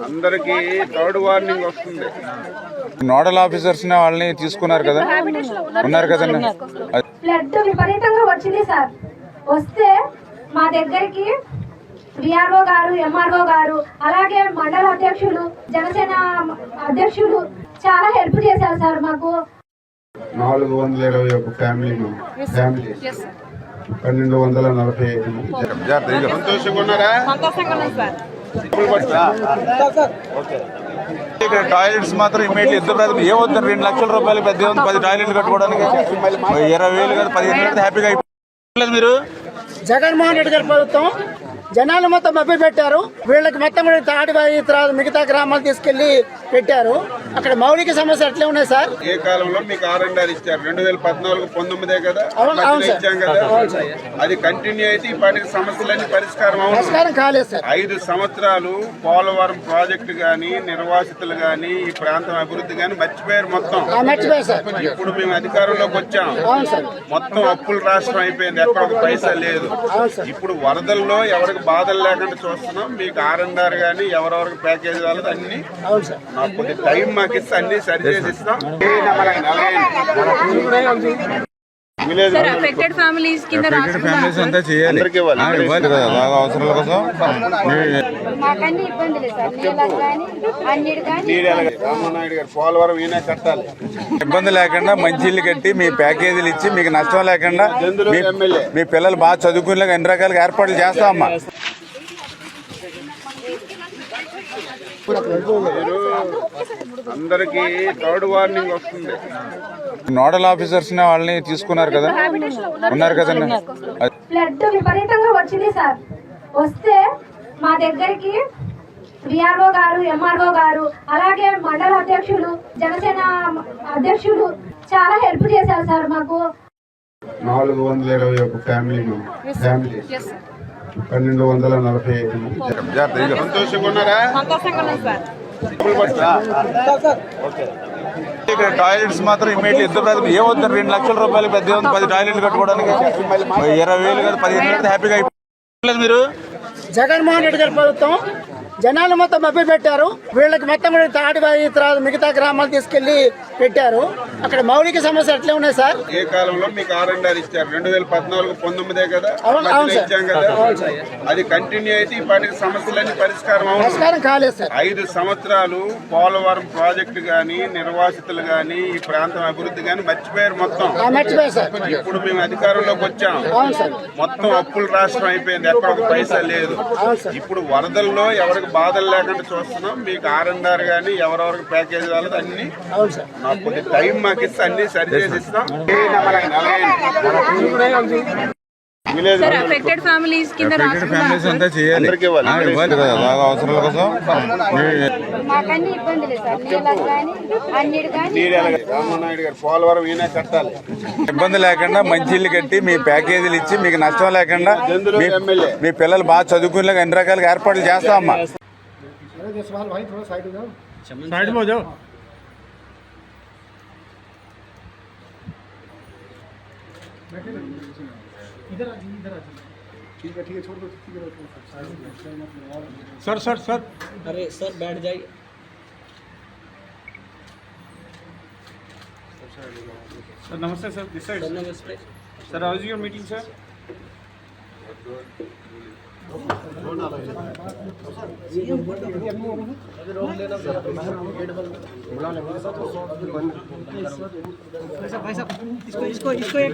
అందరికి third warning వస్తుంది. Nodal officers వాళ్ళని తీసుకున్నారు కదా, ఉన్నారు కదండి. బ్లడ్ విపరీతంగా వచ్చింది సార్. వస్తే మా దగ్గరికి విఆర్ఓ గారు, ఎంఆర్ఓ గారు, అలాగే మండల అధ్యక్షులు, జనసేన అధ్యక్షులు చాలా హెల్ప్ చేశారు సార్. మాకు 421 ఫ్యామిలీ 1245 సంతోషంగా ఉన్నారా? ఇక్కడ టాయిలెట్స్ మాత్రం ఇమీడియట్లీ ఇద్దరు ఏమవుతుంది 2 లక్షల రూపాయలు పెద్ద 10 టాయిలెట్లు కట్టుకోవడానికి 20,000 కాదు 15,000 హ్యాపీగా అయిపోలేదు. మీరు జగన్మోహన్ రెడ్డి గారి ప్రభుత్వం జనాలు మొత్తం మభ్య పెట్టారు. వీళ్ళకి మొత్తం కూడా తాడిబాయి తర్వాత మిగతా గ్రామాలు తీసుకెళ్లి పెట్టారు. అక్కడ మౌలిక సమస్యలు ఎట్లా ఉన్నాయి సార్? ఏ కాలంలో మీకు R&R ఇచ్చారు? 2014-19 కదా ఇచ్చాం కదా. అది కంటిన్యూ అయితే ఇప్పటికి సమస్యలన్నీ పరిష్కారం కాలేదు సార్. 5 సంవత్సరాలు పోలవరం ప్రాజెక్టు గాని, నిర్వాసితులు గాని, ఈ ప్రాంతం అభివృద్ధి గాని మర్చిపోయారు మొత్తం. మర్చిపోయారు సార్. ఇప్పుడు మేము అధికారంలోకి వచ్చాం. మొత్తం అప్పుల రాష్ట్రం అయిపోయింది. ఎక్కడ ఒక పైసా లేదు. ఇప్పుడు వరదల్లో ఎవరికి బాధలు లేకుండా చూస్తున్నాం. మీకు R&R గానీ ఎవరెవరికి ప్యాకేజ్ వాళ్ళది అన్ని నాకు కొద్ది టైం మాకు ఇస్తే అన్ని సరి చేసి ఇస్తాం. రామనాయుడు గారు పోలవరం ఈయన కట్టాలి. ఇబ్బంది లేకుండా మంచి ఇల్లు కట్టి మీ ప్యాకేజీలు ఇచ్చి మీకు నష్టం లేకుండా మీ పిల్లలు బాగా చదువుకునేలాగా అన్ని రకాలుగా ఏర్పాట్లు చేస్తామమ్మా. అందరికి థర్డ్ వార్నింగ్ వస్తుంది. నోడల్ ఆఫీసర్స్ వాళ్ళని తీసుకున్నారు కదా, ఉన్నారు కదండి. బ్లడ్ విపరీతంగా వచ్చింది సార్. వస్తే మా దగ్గరికి విఆర్ఓ గారు, ఎంఆర్ఓ గారు, అలాగే మండల అధ్యక్షులు, జనసేన అధ్యక్షులు చాలా హెల్ప్ చేశారు సార్. మాకు 421 ఫ్యామిలీ 1245 సంతోషంగా ఉన్నారా? ఇక్కడ టాయిలెట్స్ మాత్రం ఇమీడియట్లీ ఇద్దరు ఏమవుతుంది 2 లక్షల రూపాయలు పెద్ద 10 టాయిలెట్లు కట్టుకోవడానికి 20,000 కాదు 15,000 హ్యాపీగా అయిపోలేదు. మీరు జగన్మోహన్ రెడ్డి గారి ప్రభుత్వం జనాలు మొత్తం మభ్య పెట్టారు. వీళ్ళకి మొత్తం కూడా తాడిబాయి తర్వాత మిగతా గ్రామాలు తీసుకెళ్లి పెట్టారు. అక్కడ మౌలిక సమస్యలు ఎట్లా ఉన్నాయి సార్? ఏ కాలంలో మీకు R&R ఇచ్చారు? 2014-19 కదా ఇచ్చాం కదా. అది కంటిన్యూ అయితే ఇప్పటికి సమస్యలన్నీ పరిష్కారం కాలేదు సార్. 5 సంవత్సరాలు పోలవరం ప్రాజెక్టు గాని, నిర్వాసితులు గాని, ఈ ప్రాంతం అభివృద్ధి గాని మర్చిపోయారు మొత్తం. మర్చిపోయారు సార్. ఇప్పుడు మేము అధికారంలోకి వచ్చాం. మొత్తం అప్పుల రాష్ట్రం అయిపోయింది. ఎక్కడ ఒక పైసా లేదు. ఇప్పుడు వరదల్లో ఎవరికి బాధలు లేకుండా చూస్తున్నాం. మీకు R&R గానీ ఎవరెవరికి ప్యాకేజ్ వాళ్ళది అన్ని నాకు కొద్ది టైం మాకు ఇస్తే అన్ని సరి చేసి ఇస్తాం. ఫ్యామిలీస్ అంతా చేయాలి. అవసరాల కోసం రామనాయుడు గారు పోలవరం ఈయన కట్టాలి. ఇబ్బంది లేకుండా మంచి ఇల్లు కట్టి మీ ప్యాకేజీలు ఇచ్చి మీకు నష్టం లేకుండా మీ పిల్లలు బాగా చదువుకునేలాగా అన్ని రకాలుగా ఏర్పాట్లు చేస్తామమ్మా. ठीक है छोड़ दो. सर अरे सर बैठ जाइए. सर नमस्ते सर. This side. नमस्ते sir. How is your meeting sir? भाई साहब इसको एक